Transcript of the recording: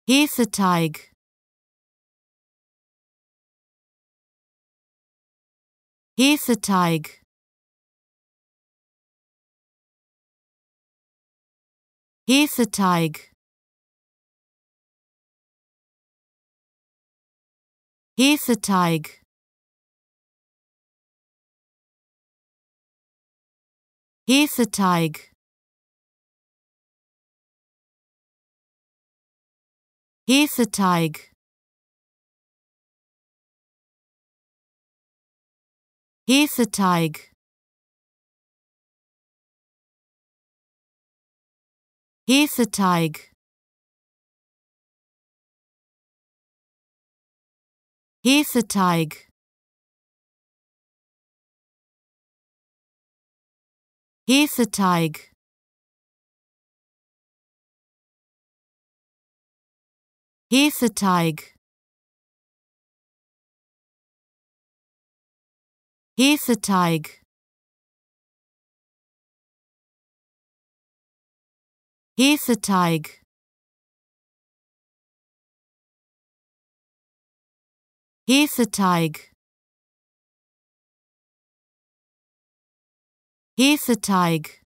Hefeteig, Hefeteig, Hefeteig, Hefeteig, Hefeteig, Hefeteig, Hefeteig, Hefeteig, Hefeteig, Hefeteig, Hefeteig, Hefeteig, Hefeteig, Hefeteig, Hefeteig,